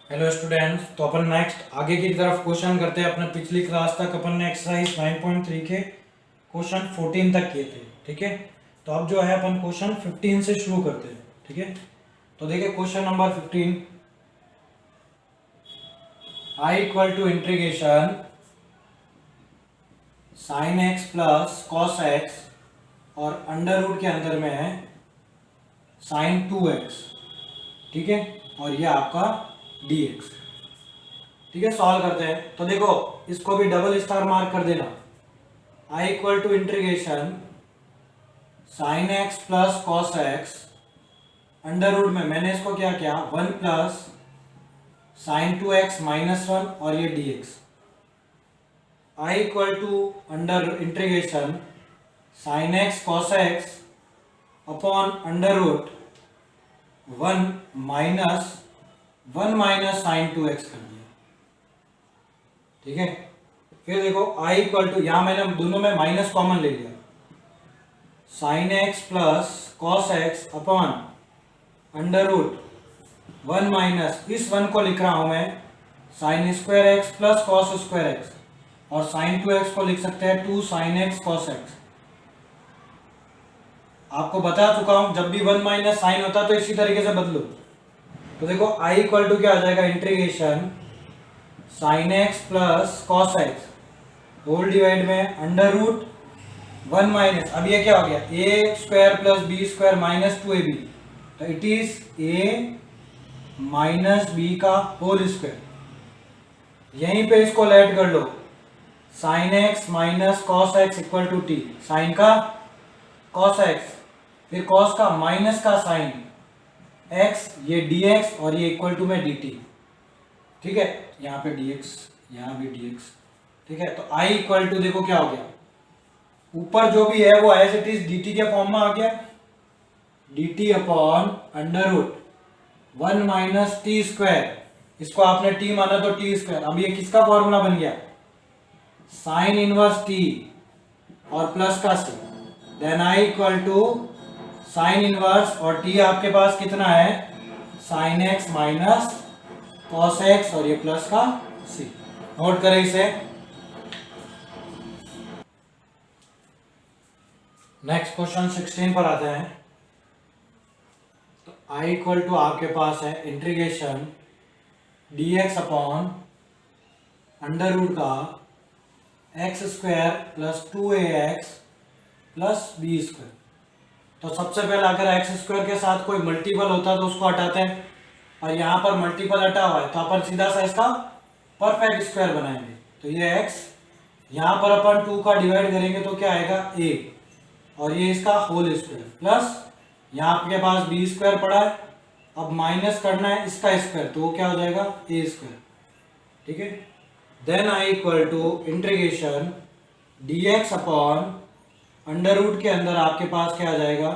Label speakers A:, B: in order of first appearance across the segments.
A: Hello students, तो अपन next आगे की तरफ क्वेश्चन करते हैं। अपने पिछली क्लास तक अपन ने एक्सरसाइज 9.3 के क्वेश्चन 14 तक किए थे। ठीक है, तो अब जो है अपन क्वेश्चन 15 से शुरू करते हैं। ठीक है, तो देखिए question number 15, I equal to integration sine x plus cos x और अंडर रूट के अंदर में है साइन 2x। ठीक है, और ये आपका dx। ठीक है, सॉल्व करते हैं। तो देखो इसको भी डबल स्टार मार्क कर देना। I equal to integration sine x plus cos x under root में मैंने इसको क्या किया 1 प्लस साइन 2x माइनस 1 और ये dx। I equal to under integration sine x cos x upon under root 1 minus sine 2x कर दिया। ठीक है, फिर देखो आई इक्वल टू, यहां मैंने दोनों में माइनस कॉमन ले लिया, sine x plus cos x upon under root 1 minus, इस 1 को लिख रहा हूं मैं sine square x plus cos square x, और साइन 2x को लिख सकते हैं 2 साइन एक्स कॉस एक्स। आपको बता चुका हूं जब भी 1 माइनस साइन होता है तो इसी तरीके से बदलो। तो देखो आई इक्वल टू क्या आ जाएगा, integration sine x plus cos x whole divide में अंडर रूट 1 माइनस, अब ये क्या हो गया a square plus b square minus 2ab, तो it is a minus b का होल स्क्वायर। यहीं पे इसको लेट कर लो, sine x minus cos x equal to t, sine का कॉस एक्स फिर कॉस का माइनस का साइन एक्स, ये dx और ये इक्वल टू में dt। ठीक है, यहाँ पे dx, यहाँ भी dx। ठीक है, तो i इक्वल टू देखो क्या हो गया, ऊपर जो भी है वो एज इट इज dt के फॉर्म में आ गया, dt upon under root 1 minus t square, इसको आपने t माना तो टी स्क्वायर। अब ये किसका फॉर्मूला बन गया, साइन इनवर्स t और प्लस का c, then i equal to sine inverse, और t आपके पास कितना है sine x minus cos x और ये प्लस का c। नोट करें इसे। नेक्स्ट क्वेश्चन 16 पर आते हैं। तो i इक्वल टू आपके पास है integration dx upon under root का x square plus 2ax plus b square. तो सबसे पहले अगर एक्स स्क्वायर के साथ कोई मल्टीपल होता है तो उसको हटाते हैं, और यहाँ पर मल्टीपल हटा हुआ है तो अपन सीधा सा इसका परफेक्ट स्क्वायर बनाएंगे। तो ये x, यहाँ पर अपन 2 का डिवाइड करेंगे तो क्या आएगा a, और ये इसका होल स्क्वायर प्लस यहाँ आपके पास बी स्क्वायर पड़ा है, अब माइनस करना है इसका स्क्वायर तो वो क्या हो जाएगा a स्क्वायर। ठीक है, then I equal to integration dx upon under root के अंदर आपके पास क्या आ जाएगा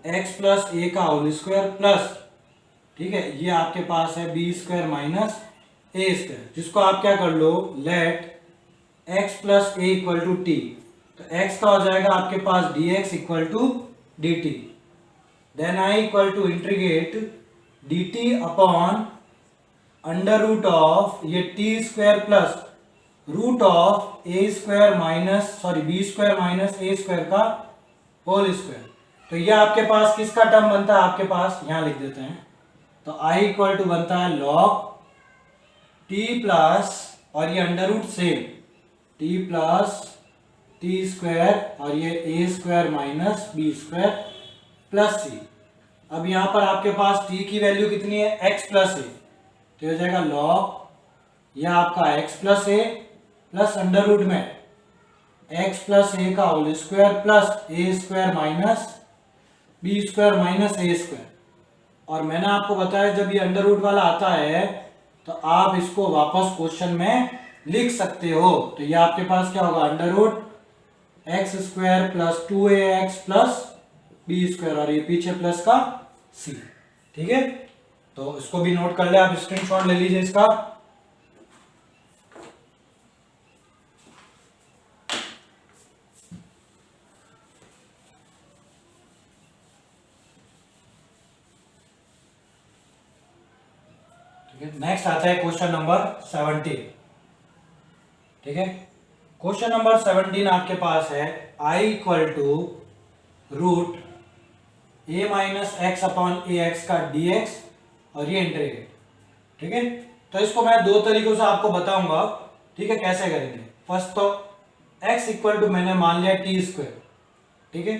A: x प्लस ए का होल स्क्वायर प्लस, ठीक है, ये आपके पास है b square minus a square, जिसको आप क्या कर लो let x plus a equal to t. तो x का हो जाएगा आपके पास dx equal to dt, then I equal to integrate dt upon under root of ये t square plus root of a square minus sorry b square minus a square का whole square. तो ये आपके पास किसका टर्म बनता है, आपके पास यहां लिख देते हैं। तो i इक्वल टू बनता है log t प्लस, और ये अंडर रूट से t प्लस टी स्क्वायर और ये a square minus b square plus c. अब यहां पर आपके पास t की वैल्यू कितनी है x प्लस ए, तो हो जाएगा log यह आपका x plus a plus under root में x प्लस ए का whole square plus a square minus b square minus a square. और मैंने आपको बताया जब ये अंडर रूट वाला आता है तो आप इसको वापस क्वेश्चन में लिख सकते हो। तो ये आपके पास क्या होगा under root x square plus 2ax plus b square, और ये पीछे प्लस का c। ठीक है, तो इसको भी नोट कर ले, आप स्क्रीनशॉट ले लीजिए इसका। नेक्स्ट आता है क्वेश्चन नंबर 17। ठीक है, क्वेश्चन नंबर 17 आपके पास है I equal to root a minus x upon a x का dx और ये इंटीग्रेट। ठीक है, तो इसको मैं दो तरीकों से आपको बताऊंगा। ठीक है, कैसे करेंगे। फर्स्ट तो x इक्वल टू मैंने मान लिया टी स्क्वायर। ठीक है,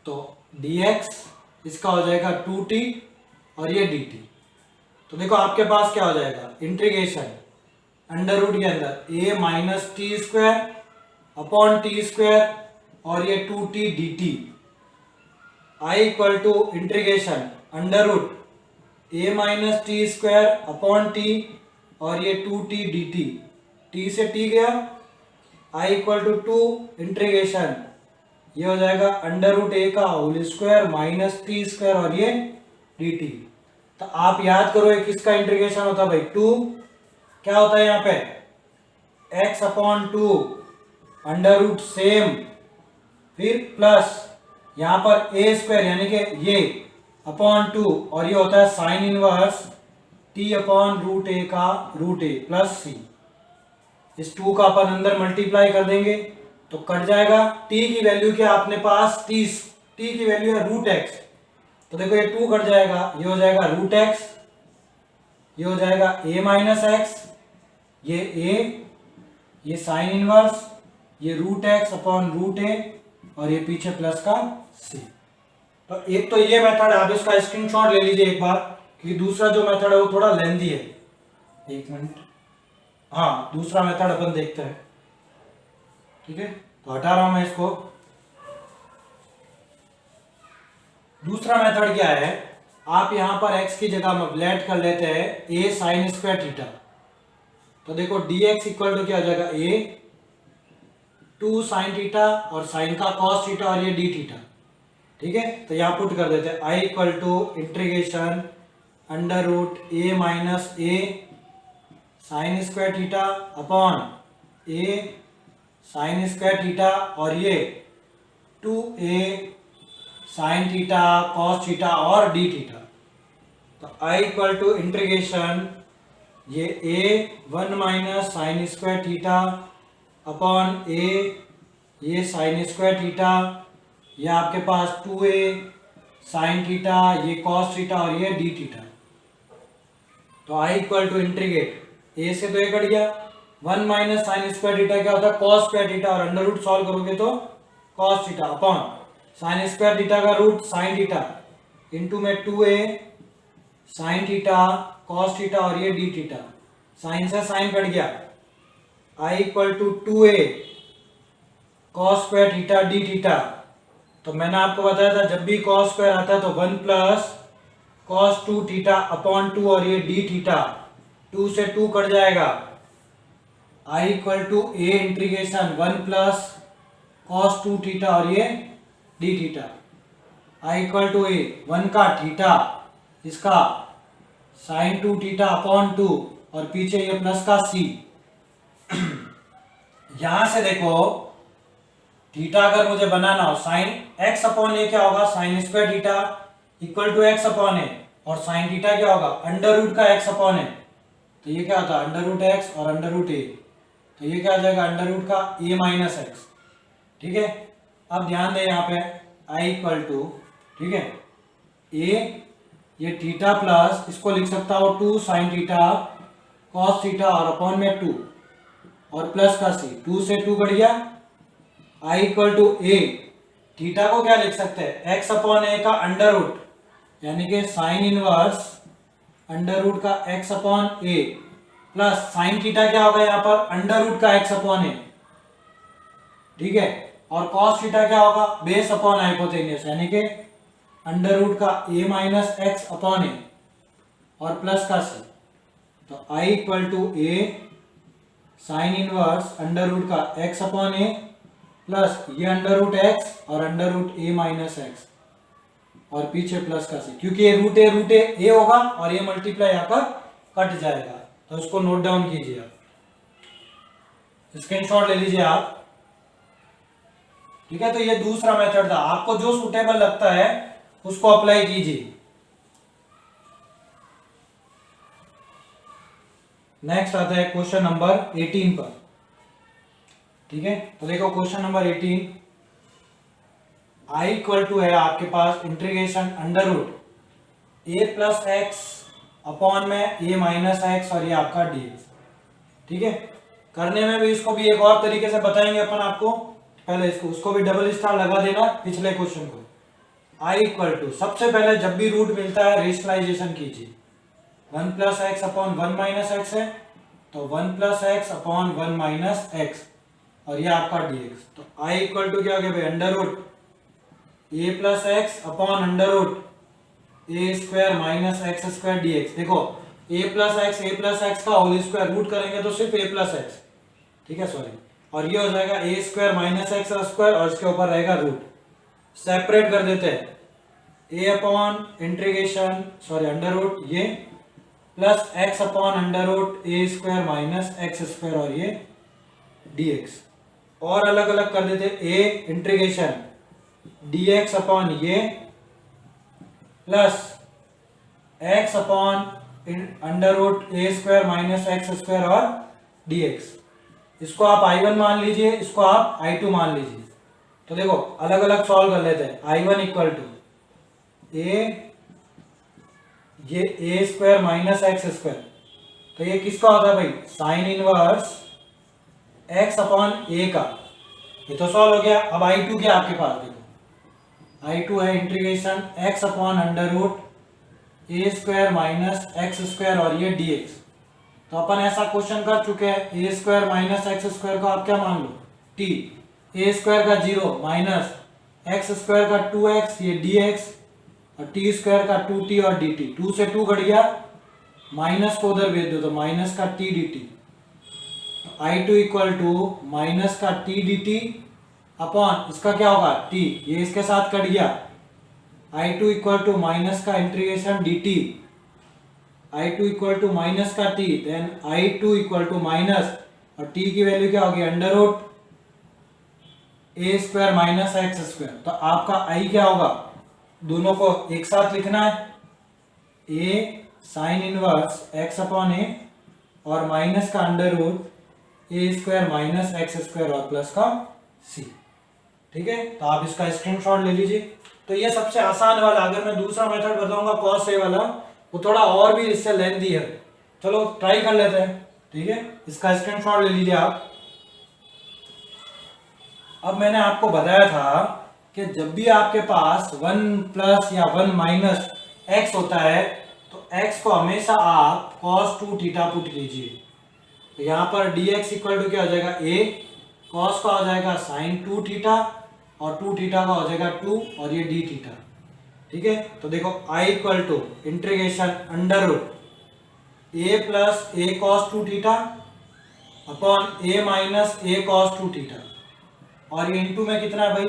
A: तो dx इसका हो जाएगा 2t और ये dt। तो देखो आपके पास क्या हो जाएगा, इंटीग्रेशन अंडर रूट के अंदर a minus t square upon t square और ये 2t dt। I equal to integration under root a minus t square upon t और ये 2t dt। t से t गया, I इक्वल टू 2 इंटीग्रेशन ये हो जाएगा अंडर रूट a का whole square minus t square और ये dt। तो आप याद करो ये किसका इंटीग्रेशन होता है भाई, 2 क्या होता है यहाँ पे x upon 2 under root same, फिर प्लस यहाँ पर a स्क्वायर यानी कि ये अपॉन 2 और ये होता है sine inverse t upon root a का रूट a प्लस c। इस 2 का अपन अंदर मल्टीप्लाई कर देंगे तो कट जाएगा। t की वैल्यू क्या अपने पास, t की वैल्यू है रूट x। तो देखो ये 2 कट जाएगा, ये हो जाएगा रूट x, ये हो जाएगा a माइनस एक्स, ये a, ये साइन इनवर्स, ये root x upon root a और ये पीछे प्लस का c। तो एक तो ये मेथड, आप इसका स्क्रीनशॉट ले लीजिए एक बार, क्योंकि दूसरा जो मेथड है वो थोड़ा लेंथी है। एक मिनट, हाँ दूसरा मेथड अपन देखते हैं। ठीक है, तो हटा रहा हूं मैं इसको। दूसरा मेथड क्या है, आप यहां पर x की जगह में लेट कर लेते हैं a साइन स्क्वायर थीटा। तो देखो dx इक्वल टू क्या हो जाएगा, a 2 साइन थीटा और साइन का कॉस थीटा और ये d थीटा। ठीक है, तो यहां पुट कर देते हैं I equal to integration under root a minus a sine square theta upon a sine square theta और ये 2a sine theta cos theta और d थीटा। तो I इक्वल टू इंटीग्रेशन ये a 1 minus sine square theta upon a ये sine square theta, ये आपके पास 2a sine theta, ये कॉस थीटा और ये d थीटा। तो I equal to integrate a से तो ये कट गया, 1 माइनस साइन स्क्वायर थीटा क्या होता है कॉस स्क्वायर थीटा और अंडर रूट सॉल्व करोगे तो cos theta upon sine square theta का रूट साइन थीटा इंटू में 2a sine theta cos theta और ये d थीटा। साइन से साइन कट गया, I equal to 2a cos square theta d theta. तो मैंने आपको बताया था जब भी कॉस स्क्वायर आता है तो 1 प्लस कॉस 2 थीटा अपॉन 2 और ये d थीटा, 2 से 2 कट जाएगा। I equal to a integration 1 plus cos 2 theta और ये d theta. I equal to a 1 का थीटा इसका साइन 2 थीटा अपॉन 2 और पीछे ये प्लस का c। यहां से देखो थीटा अगर मुझे बनाना हो, साइन x अपॉन ए क्या होगा, sine square theta equal to x upon a और साइन थीटा क्या होगा अंडर रूट का x अपॉन ए। तो ये क्या होता है अंडर रूट x और अंडर रूट a। तो ये क्या आ जाएगा अंडर रूट का a माइनस एक्स। ठीक है, अब ध्यान दें यहाँ पे I इक्वल टू, ठीक है, a ये थीटा प्लस इसको लिख सकता हो 2 साइन थीटा कॉस थीटा और अपॉन में 2 और प्लस का c, 2 से 2 कट गया। I equal to a, theta को क्या लिख सकते हैं x अपॉन a का अंडर रूट यानी कि साइन इनवर्स अंडर रूट का x upon a plus sine theta क्या होगा यहाँ पर अंडर रूट का x अपॉन a। ठीक है, और कॉस थीटा क्या होगा बेस अपॉन हाइपोटेन्यूस यानी कि अंडर रूट का a minus x upon a और प्लस का c। तो I equal to a sine inverse under root का x अपॉन a प्लस ये अंडर रूट एक्स और under root a minus x और पीछे प्लस का c, क्योंकि ये रूट ए होगा और ये मल्टीप्लाई यहाँ पर कट जाएगा। तो उसको नोट डाउन कीजिए आप, स्क्रीनशॉट ले लीजिए आप। ठीक है, तो ये दूसरा मेथड था, आपको जो सुटेबल लगता है उसको अप्लाई कीजिए। नेक्स्ट आता है क्वेश्चन नंबर 18 पर। ठीक है, तो देखो question number 18, I equal to है आपके पास integration under root a plus x upon में ए माइनस एक्स और ये आपका dx। ठीक है, करने में भी इसको भी एक और तरीके से बताएंगे अपन आपको। पहले इसको उसको भी डबल स्टार लगा देना पिछले क्वेश्चन को। आई इक्वल टू, सबसे पहले जब भी रूट मिलता है रेशनलाइजेशन कीजिए। 1 plus x upon 1 minus x है, तो 1 plus x upon 1 minus x और ये आपका dx। तो आई इक्वल टू क्या हो गया भाई, under root a plus x upon under root a square minus x square dx। देखो ए प्लस एक्स का होल स्क्वायर रूट करेंगे तो सिर्फ ए प्लस एक्स, ठीक है सॉरी, और ये हो जाएगा a square minus x square और इसके ऊपर रहेगा रूट। सेपरेट कर देते हैं, a upon integration sorry under root ये plus x upon under root a square minus x square और ये dx। और अलग अलग कर देते, ए इंटीग्रेशन dx अपॉन ये plus x upon under root a square minus x square और dx। इसको आप i1 मान लीजिए, इसको आप i2 मान लीजिए। तो देखो अलग अलग सॉल्व कर लेते हैं। i1 इक्वल टू ये a square minus x square, तो ये किसका होता है भाई, साइन इनवर्स एक्स अपॉन ए का। ये तो सॉल्व हो गया। अब i2 क्या आपके पास, देखो i2 है integration x upon under root a square minus x square और ये dx। तो अपन ऐसा क्वेश्चन कर चुके हैं, ए स्क्वायर माइनस एक्स स्क्वायर को आप क्या मान लो t, ए स्क्वायर का 0 माइनस एक्स स्क्वायर का 2x ये dx और टी स्क्वायर का 2t और dt। 2 से 2 कट गया, माइनस को उधर भेज दो तो माइनस का t dt। i2 equal to minus का t dt अपॉन इसका क्या होगा t, ये इसके साथ कट गया। i2 इक्वल टू माइनस का integration dt, i2 equal to minus का t, then i2 equal to minus और t की वैल्यू क्या होगी under root a square minus x square. तो आपका i क्या होगा, दोनों को एक साथ लिखना है, a sine inverse x upon a और माइनस का under root a square minus x square और प्लस का c। ठीक है, तो आप इसका स्क्रीनशॉट ले लीजिए। तो ये सबसे आसान वाला, अगर मैं दूसरा मेथड बताऊंगा कॉस ए वाला, वो थोड़ा और भी इससे लेंथी है। चलो ट्राई कर लेते हैं। ठीक है, इसका स्क्रीनशॉट ले लीजिए आप। अब मैंने आपको बताया था कि जब भी आपके पास 1 प्लस या 1 माइनस एक्स होता है तो x को हमेशा आप cos 2 थीटा पुट कीजिए। तो यहाँ पर dx इक्वल टू क्या हो जाएगा, a cos का हो जाएगा sin 2 थीटा और 2 थीटा का हो जाएगा 2 और ये d थीटा। ठीक है, तो देखो i equal to integration under root a plus a cos 2 theta upon a minus a cos 2 theta और ये इंटू में कितना है भाई,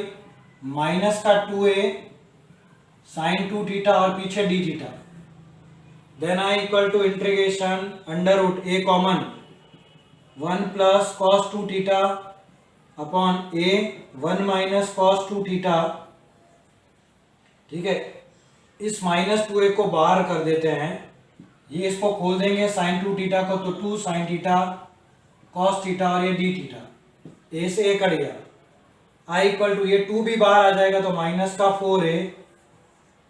A: माइनस का 2a साइन 2 थीटा और पीछे d theta. Then i equal to integration under root a common 1 plus cos 2 theta upon a 1 minus cos 2 theta. ठीक है, इस माइनस पूरे को बाहर कर देते हैं, ये इसको खोल देंगे साइन 2 थीटा को, तो 2 साइन थीटा cos थीटा और ये d थीटा, a से a कट गया। i इक्वल टू ये 2 भी बाहर आ जाएगा तो माइनस का 4a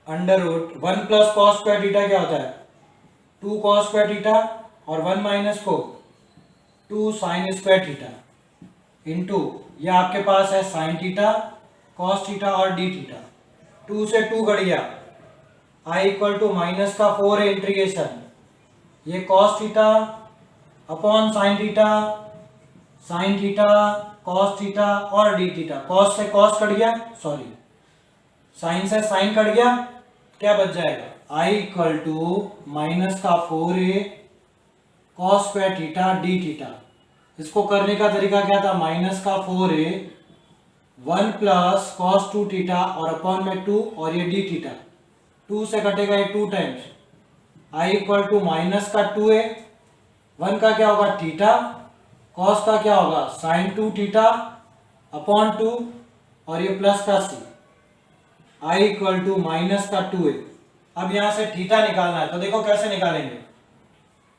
A: under root 1 plus cos square theta क्या होता है 2 कॉस स्क्वायर थीटा और 1 माइनस को 2 साइन स्क्वायर थीटा इंटू ये आपके पास है साइन थीटा कॉस थीटा और डी थीटा। 2 से 2 कट गया, i इक्वल टू माइनस का 4a इंटीग्रेशन ये cos theta upon sign theta cos theta और डी थीटा। कॉस से कॉस कट गया, सॉरी साइन से साइन कट गया, क्या बच जाएगा i इक्वल टू माइनस का 4a cos square theta d theta. इसको करने का तरीका क्या था, माइनस का 4a 1 प्लस कॉस 2 थीटा और अपॉन में 2 और ये डी थीटा। 2 से कटेगा ये 2 times, i equal to minus का 2a 1 का क्या होगा थीटा कॉस का क्या होगा साइन 2 थीटा अपॉन 2 और ये प्लस का c। i equal to minus का 2a। अब यहां से थीटा निकालना है तो देखो कैसे निकालेंगे,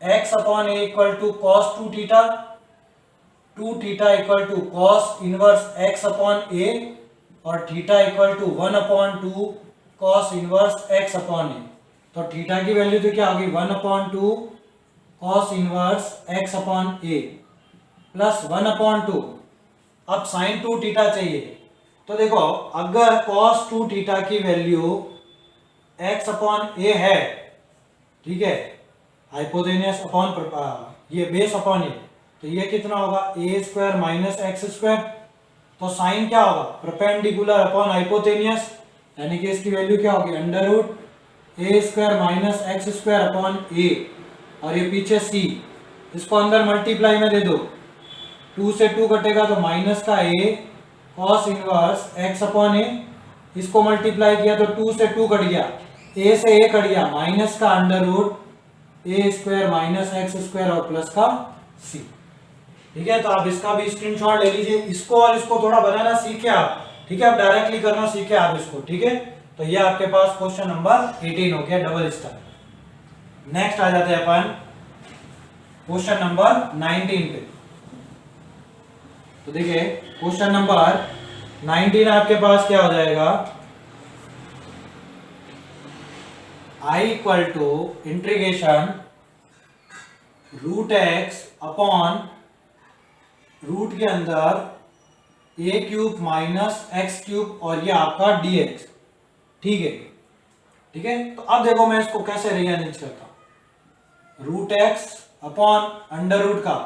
A: x upon a equal to cos 2 theta, 2 theta equal to cos inverse x upon a, और theta equal to 1 upon 2 cos inverse x upon a. तो थीटा की वैल्यू तो क्या होगी 1 upon 2 cos inverse x upon a plus 1 upon 2। अब sine 2 theta चाहिए, तो देखो अगर कॉस 2 थीटा की वैल्यू एक्स अपॉन ए है, ठीक है, हाइपोटेनियस अपॉन ये बेस अपॉन ए, तो ये कितना होगा ए स्क्वायर माइनस एक्स स्क्वायर। तो साइन क्या होगा परपेंडिकुलर अपॉन हाइपोटेनियस, यानी कि इसकी वैल्यू क्या होगी under root a square minus x square upon a, और ये पीछे सी, इसको अंदर मल्टीप्लाई में दे दो, 2 से 2 कटेगा तो माइनस का ए कॉस इनवर्स एक्स अपॉन ए, इसको मल्टीप्लाई किया तो 2 से 2 कट गया, ए से ए कट गया, माइनस का under root a square minus x square और प्लस का सी। ठीक है, तो आप इसका भी स्क्रीनशॉट ले लीजिए, इसको और इसको थोड़ा बनाना सीखे आप, ठीक है, आप डायरेक्टली करना सीखे आप इसको, ठीक है। तो ये आपके पास क्वेश्चन नंबर 18 हो गया डबल स्टार। नेक्स्ट आ जाते हैं अपन क्वेश्चन नंबर 19 पे। तो देखिए क्वेश्चन नंबर 19 आपके पास क्या हो जाएगा, I equal to integration root x upon root के अंदर a cube minus x cube और ये आपका dx, ठीक है, ठीक है। तो अब देखो मैं इसको कैसे रीअरेंज करता हूं, root x upon under root का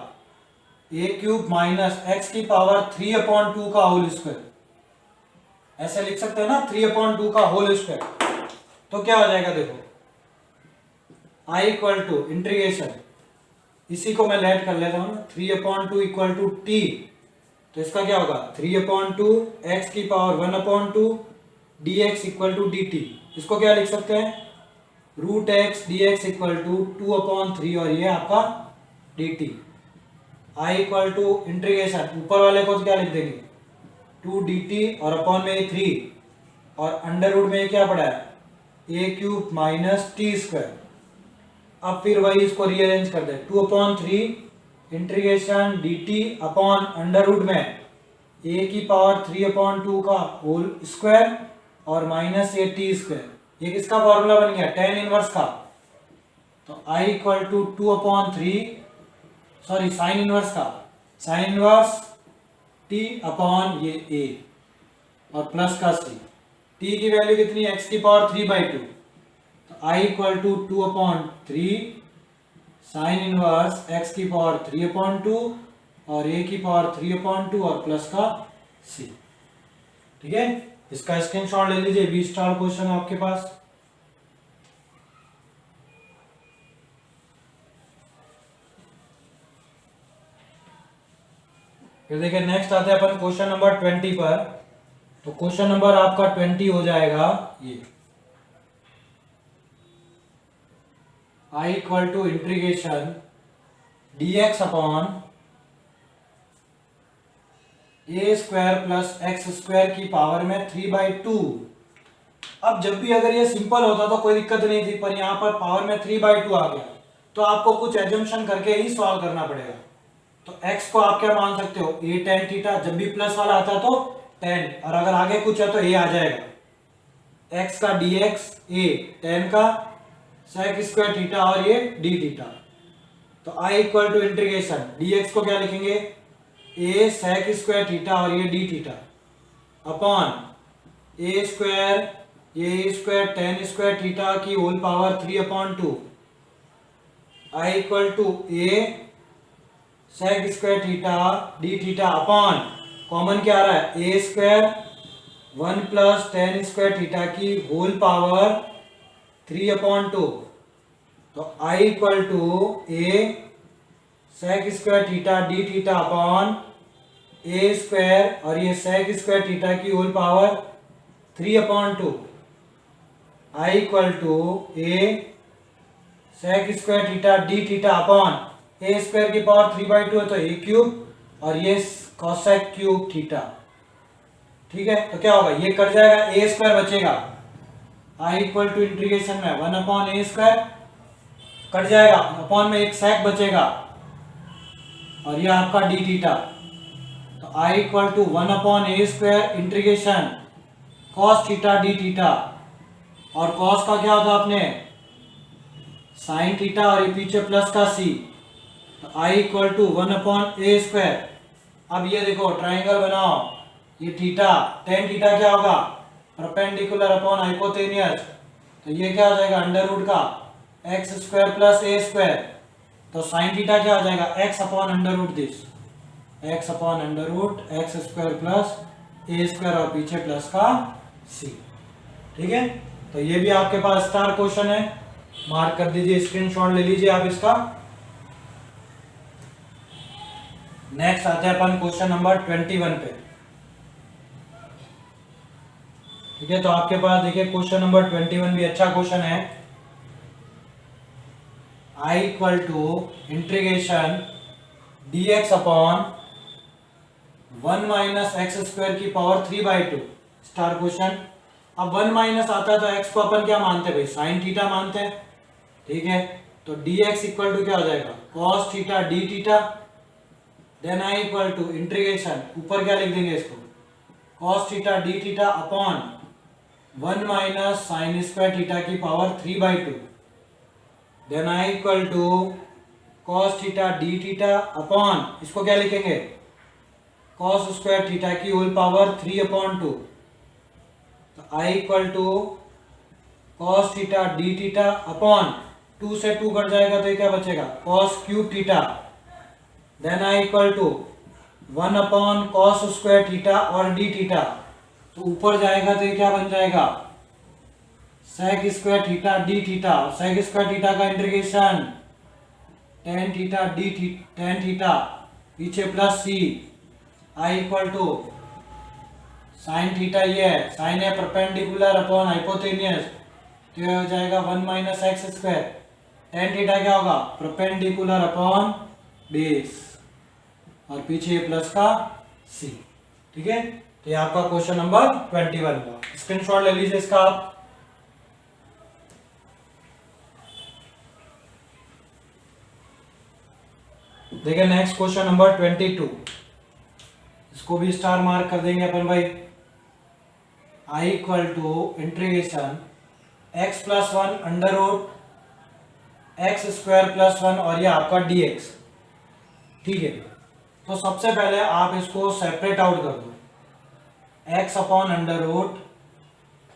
A: ए क्यूब माइनस एक्स की पावर 3 अपॉन 2 का होल स्क्वायर, ऐसे लिख सकते हैं ना 3 अपॉन 2 का होल स्क्वायर। तो क्या हो जाएगा देखो I इक्वल टू इंटीग्रेशन, इसी को मैं लेट कर लेता हूं ना 3 अपॉन 2 इक्वल टू टी, तो इसका क्या होगा 3 अपॉन 2 एक्स की power 1 upon 2 d x equal to d t. इसको क्या लिख सकते हैं root x d x equal to 2 upon 3 और ये आपका d t. I equal to integration ऊपर वाले को तो क्या लिख देंगे 2 डी टी और अपॉन में 3 और अंडर रूट में क्या पड़ा है a cube minus t square. अब फिर वही इसको रीअरेंज कर दे 2 upon 3 integration d t upon under root में ए की पावर 3 अपॉन 2 का होल स्क्वायर और माइनस ए टी स्क्वायर। ये किसका फॉर्मूला बन गया tan इनवर्स का। तो I equal to 2 upon 3 sorry sine inverse का, साइन इनवर्स t अपॉन ये a और प्लस का c। t की वैल्यू कितनी है x की पावर 3/2, तो I equal to 2 upon 3 sine inverse x की पावर 3 अपॉन 2 और a की पावर 3 अपॉन 2 और प्लस का c। ठीक है, इसका स्क्रीनशॉट ले लीजिए, 20 स्टार क्वेश्चन है आपके पास। फिर देखिए नेक्स्ट आते हैं अपन क्वेश्चन नंबर 20 पर। तो क्वेश्चन नंबर आपका 20 हो जाएगा ये I equal to integration dx upon a square plus x square की पावर में 3/2। अब जब भी अगर ये सिंपल होता तो कोई दिक्कत नहीं थी, पर यहाँ पर पावर में 3/2 आ गया तो आपको कुछ एजम्पशन करके ही सॉल्व करना पड़ेगा। तो x को आप क्या मान सकते हो a tan थीटा, जब भी प्लस वाला आता तो tan, और अगर आगे कुछ है तो a आ जाएगा x का dx a tan का sec स्क्वायर थीटा और ये d थीटा। तो I equal to integration dx को क्या लिखेंगे a sec स्क्वायर थीटा और ये d theta upon a square ये स्क्वायर tan स्क्वायर थीटा की whole power 3 upon 2। I equal to a sec square theta d theta upon common क्या आ रहा है a square 1 plus tan square theta की whole power 3 upon 2। तो I equal to a sec square theta d theta upon a square और ये sec square theta की whole power 3 upon 2। I equal to a sec square theta d theta upon a square की power 3/2 है तो a cube और ये cosec cube theta. ठीक है, तो क्या होगा ये कट जाएगा, a स्क्वायर बचेगा। I इक्वल टू इंटीग्रेशन में 1 अपॉन a स्क्वायर कट जाएगा, अपॉन में एक sec बचेगा और ये आपका डी थीटा। तो I equal to 1/a² integration cos theta d theta, और cos का क्या होता आपने sin थीटा और ये पीछे प्लस का c। तो I इक्वल टू 1/a²। अब ये देखो ट्राइंगल बनाओ, ये थीटा tan थीटा क्या होगा परपेंडिकुलर अपॉन हाइपोटेनियस, तो ये क्या हो जाएगा अंडर रूट का x² प्लस a²। तो sin थीटा क्या हो जाएगा x upon under root this, x upon under root x² plus a² और पीछे प्लस का c। ठीक है, तो ये भी आपके पास स्टार क्वेश्चन है, मार्क कर दीजिए, स्क्रीनशॉट ले लीजिए आप इसका। नेक्स्ट आते हैं अपन क्वेश्चन नंबर 21 पे। ठीक है, तो आपके पास देखिए क्वेश्चन नंबर 21 भी अच्छा क्वेश्चन है। I equal to integration dx upon 1 minus x² की पावर 3/2 स्टार क्वेश्चन। अब 1 माइनस आता है तो x को अपन क्या मानते हैं भाई साइन थीटा मानते हैं। ठीक है, तो dx इक्वल टू क्या हो जाएगा cos theta d theta. Then I equal to integration, ऊपर क्या लिख देंगे इसको cos theta d theta upon 1 minus sine square theta की power 3/2। Then I equal to cos theta d theta upon इसको क्या लिखेंगे cos स्क्वायर थीटा की होल पावर 3/2। तो I equal to cos theta d theta upon 2 से 2 cut जाएगा तो ये क्या बचेगा cos cube theta. Then I equal to 1/cos square theta और डी थीटा, तो ऊपर जाएगा तो ये क्या बन जाएगा sec square theta d theta. sec square theta का integration tan theta d tan theta पीछे plus c। I equal to sine theta, ये है साइन है परपेंडिकुलर अपॉन हाइपोटेनियस, तो ये हो जाएगा 1 माइनस x²। tan थीटा क्या होगा परपेंडिकुलर अपॉन बेस और पीछे प्लस का c। ठीक है, तो ये आपका क्वेश्चन नंबर 21 हुआ, स्क्रीनशॉट ले लीजिए इसका आप। देखिए नेक्स्ट क्वेश्चन नंबर 22, इसको भी स्टार मार्क कर देंगे अपन भाई। I equal to integration x plus 1 under root x² plus 1 और ये आपका dx। ठीक है, तो सबसे पहले आप इसको सेपरेट आउट कर दो, x upon under root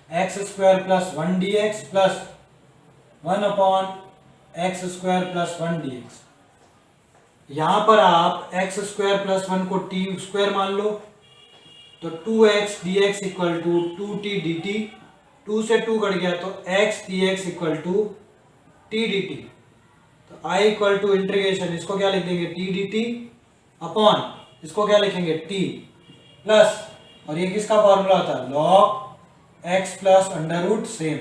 A: x² plus 1 dx plus 1/x² plus 1 dx। यहां पर आप x² प्लस 1 को t² मान लो, तो 2x dx equal to 2t dt, 2 से 2 कट गया तो x dx equal to t dt। तो I इक्वल टू इंटीग्रेशन, इसको क्या लिख देंगे t dt अपॉन इसको क्या लिखेंगे t प्लस, और ये किसका फॉर्मूला होता है log x plus under root same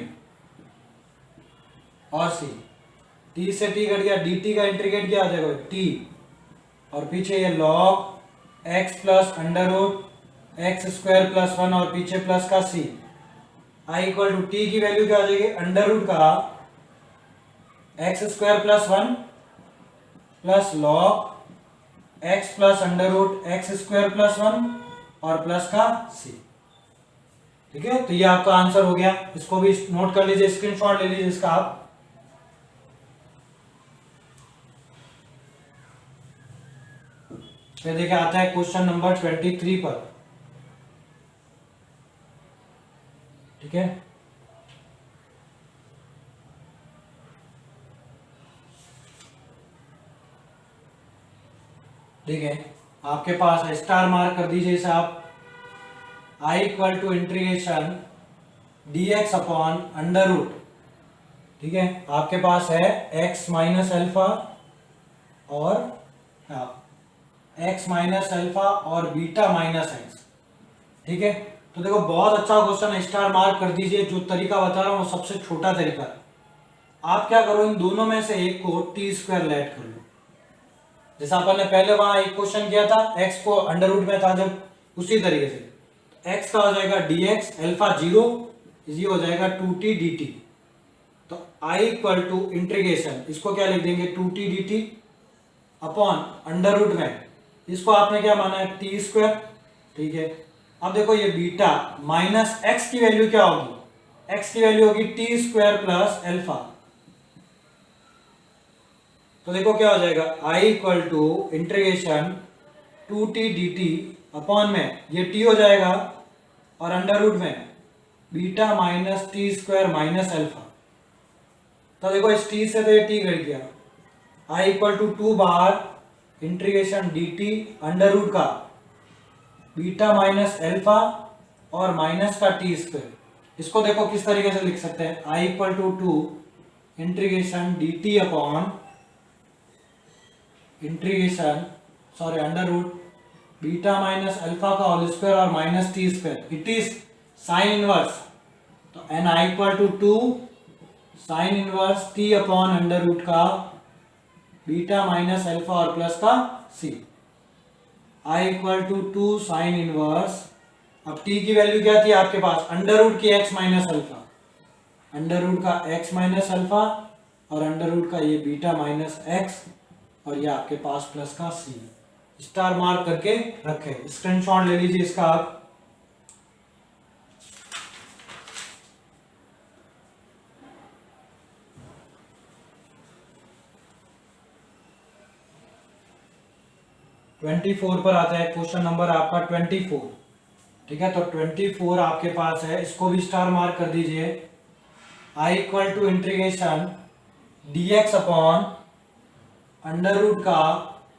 A: और c। t से t कट गया, dt का इंटीग्रेट क्या आ जाएगा t, और पीछे ये log x plus under root x² plus 1 और पीछे प्लस का c। I equal to t की वैल्यू क्या आ जाएगी अंडर रूट का x² plus 1 plus log x plus under root x² plus 1 और प्लस का c। ठीक है, तो ये आपका आंसर हो गया, इसको भी नोट कर लीजिए, स्क्रीनशॉट ले लीजिए इसका आप। फिर देखिए आता है क्वेश्चन नंबर 23 पर। ठीक है, ठीक है, आपके पास है, स्टार मार्क कर दीजिए इसे आप। I equal to integration dx upon under root. ठीक है, आपके पास है x माइनस अल्फा और x माइनस अल्फा और बीटा माइनस एक्स। ठीक है, तो देखो बहुत अच्छा क्वेश्चन है, स्टार मार्क कर दीजिए। जो तरीका बता रहा हूँ वो सबसे छोटा तरीका है। आप क्या करो, इन दोनों में से एक को t² लेट कर लो, जैसा अपन ने पहले वहां एक क्वेश्चन किया था, x को अंडर रूट में था जब, उसी तरीके से x का हो जाएगा dx अल्फा 0, ये हो जाएगा 2t dt। तो आई इक्वल टू इंटीग्रेशन, इसको क्या लिख देंगे 2t dt upon under root में, इसको आपने क्या माना है टी स्क्वायर, ठीक है। अब देखो ये बीटा माइनस एक्स की वैल्यू क्या होगी, एक्स की वैल्यू होगी टी स्क्वायर प्लस एल्फा। तो देखो क्या हो जाएगा I equal to integration 2t dt upon में ये t हो जाएगा और अंडर रूट में beta minus t square minus alpha. तो देखो इस t से तो ये t घट गया, आई इक्वल टू 2 बार इंटीग्रेशन dt अंडर रूट का बीटा माइनस एल्फा और माइनस का टी स्क्वायर। इसको देखो किस तरीके से लिख सकते हैं, I equal to 2 integration dt upon integration under root beta minus alpha का होल स्क्वायर और minus t square, it is sine inverse. तो एन I equal to 2 sine inverse t upon under root का बीटा माइनस अल्फा और plus का c, i equal to 2 sine inverse. अब t की value क्या थी आपके पास, अंडर रूट की x minus alpha, under root का एक्स माइनस अल्फा और अंडर रूट का ये बीटा माइनस एक्स और ये आपके पास प्लस का सी, स्टार मार्क करके रखे। स्क्रीनशॉट ले लीजिए इसका आप। ट्वेंटी 24 पर आता है क्वेश्चन नंबर आपका 24, ठीक है। तो 24 आपके पास है, इसको भी स्टार मार्क कर दीजिए। I equal to integration dx upon under root का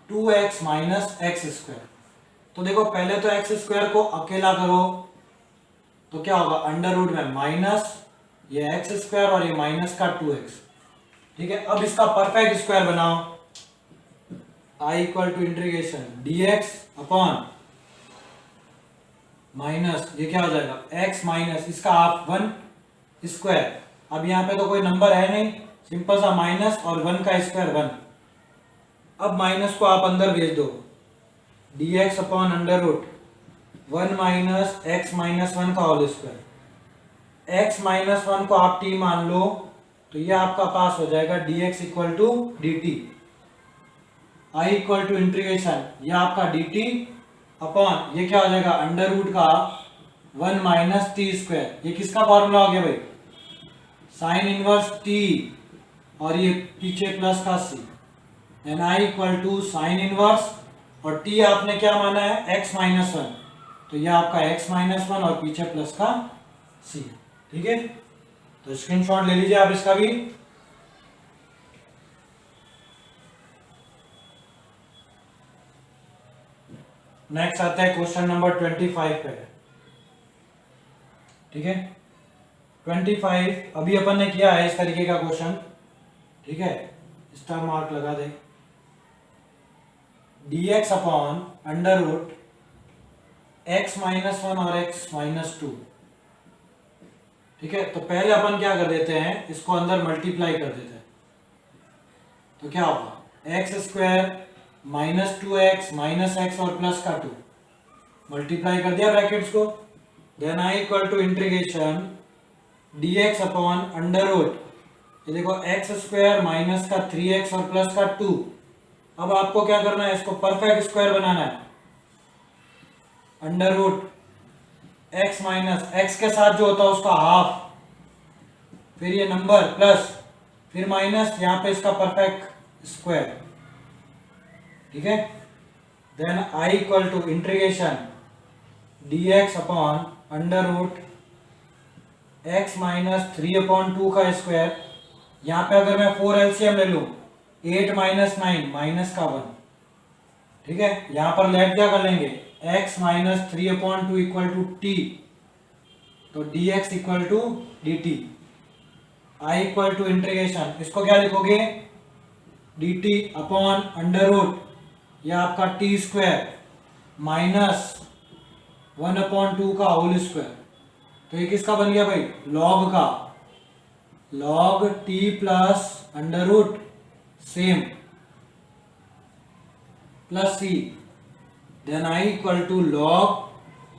A: 2x माइनस एक्स स्क्वायर। तो देखो पहले तो एक्स स्क्वायर को अकेला करो तो क्या होगा, अंडर रूट में माइनस ये एक्स स्क्वायर और ये माइनस का 2x, ठीक है। अब इसका परफेक्ट स्क्वायर बनाओ, I equal to integration dx upon minus ये क्या हो जाएगा x माइनस इसका हाफ 1 स्क्वायर। अब यहाँ पे तो कोई नंबर है नहीं, सिंपल सा माइनस और 1 का स्क्वायर 1। अब माइनस को आप अंदर भेज दो, dx upon under root 1 minus x minus 1 का होल स्क्वायर, x माइनस 1 को आप t मान लो तो ये आपका पास हो जाएगा dx equal to dt। I equal to integration ये आपका dt अपॉन ये क्या हो जाएगा अंडर रूट का 1 माइनस टी स्क्वायर। ये किसका फॉर्मूला हो गया भाई, साइन इनवर्स t और ये पीछे प्लस का c, and I equal to sine inverse और t आपने क्या माना है x माइनस 1, तो ये आपका x माइनस 1 और पीछे प्लस का c, ठीक है। तो स्क्रीनशॉट ले लीजिए आप इसका भी। नेक्स्ट आता है क्वेश्चन नंबर 25 पे, ठीक है। 25 अभी अपन ने किया है इस तरीके का क्वेश्चन, ठीक है, स्टार मार्क लगा दे। dx upon under root x minus 1 और x माइनस 2, ठीक है। तो पहले अपन क्या कर देते हैं, इसको अंदर मल्टीप्लाई कर देते हैं, तो क्या होगा x square minus 2x minus x और प्लस का 2, मल्टीप्लाई कर दिया ब्रैकेट्स को। Then I equal to integration dx upon under root ये देखो एक्स स्क्वायर माइनस का 3x और प्लस का 2। अब आपको क्या करना है, इसको परफेक्ट स्क्वायर बनाना है, under root x minus x के साथ जो होता है उसका हाफ, फिर ये नंबर प्लस फिर माइनस, यहाँ पे इसका परफेक्ट स्क्वायर, ठीक है। Then I equal to integration dx upon under root x minus 3/2 का स्क्वायर। यहाँ पे अगर मैं 4 एलसीएम ले लूँ 8 माइनस 9 माइनस का 1, ठीक है। यहाँ पर लेट क्या कर लेंगे x minus 3/2 equal to t, तो dx equal to dt। I equal to integration इसको क्या लिखोगे dt अपॉन अंडर रूट यह आपका टी स्क्वायर माइनस 1/2 का होल स्क्वायर। तो ये किसका बन गया भाई, लॉग का, log t plus under root same plus c. Then I equal to log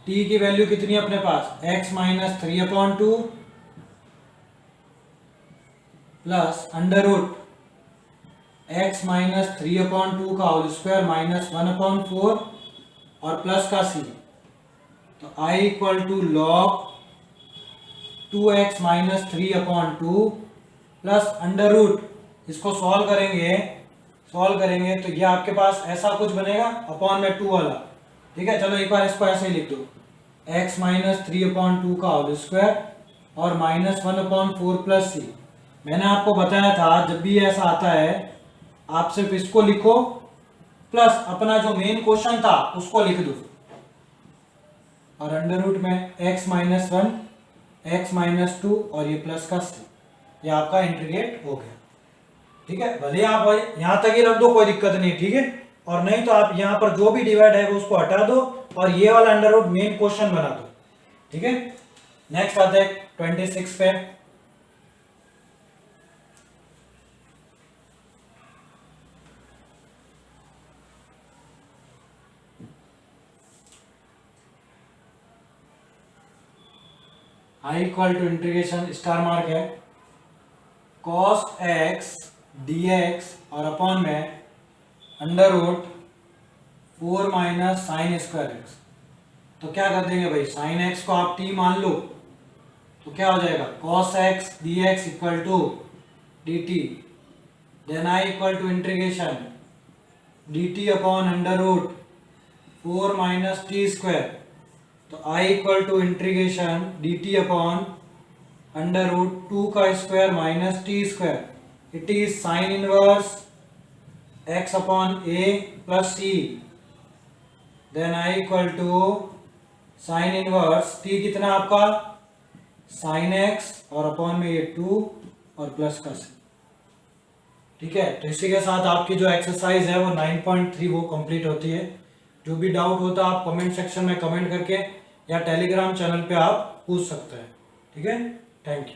A: t की वैल्यू कितनी है अपने पास x minus 3/2 plus under root x minus 3/2 का होल स्क्वायर माइनस 1/4 और प्लस का c। तो I equal to log 2x minus 3/2 plus under root, इसको सॉल्व करेंगे तो ये आपके पास ऐसा कुछ बनेगा अपॉन में 2 वाला। ठीक है, चलो एक बार इसको ऐसे ही लिख दो, x माइनस 3/2 का होल स्क्वायर और माइनस 1/4 प्लस c। मैंने आपको बताया था जब भी ऐसा आता है आप सिर्फ इसको लिखो प्लस अपना जो मेन क्वेश्चन था उसको लिख दो, और अंडर रूट में x माइनस 1, x माइनस 2 और ये प्लस का c, ये आपका इंटीग्रेट हो गया। ठीक है, भले आप यहाँ तक ही रख दो, कोई दिक्कत नहीं। ठीक है, और नहीं तो आप यहाँ पर जो भी डिवाइड है वो उसको हटा दो और ये वाला अंडर रूट मेन क्वेश्चन बना दो। ठीक है, नेक्स्ट आते हैं 26 पे। I equal to integration star mark है cos x dx और अपॉन में under root 4 minus sine square x. तो क्या कर देंगे भाई, साइन एक्स को आप t मान लो तो क्या हो जाएगा cos x dx equal to dt। Then I equal to integration dt upon under root 4 minus t square. तो I equal to integration dt upon under root 2 का square minus t square. It is sine inverse x upon a plus c। Then I equal to sine inverse t कितना आपका sign x और upon में ये 2 और plus का c। ठीक है, तो इसी के साथ आपकी जो एक्सरसाइज है वो 9.3 वो कंप्लीट होती है। जो भी डाउट होता है आप कमेंट सेक्शन में कमेंट करके या टेलीग्राम चैनल पे आप पूछ सकते हैं। ठीक है, थैंक यू।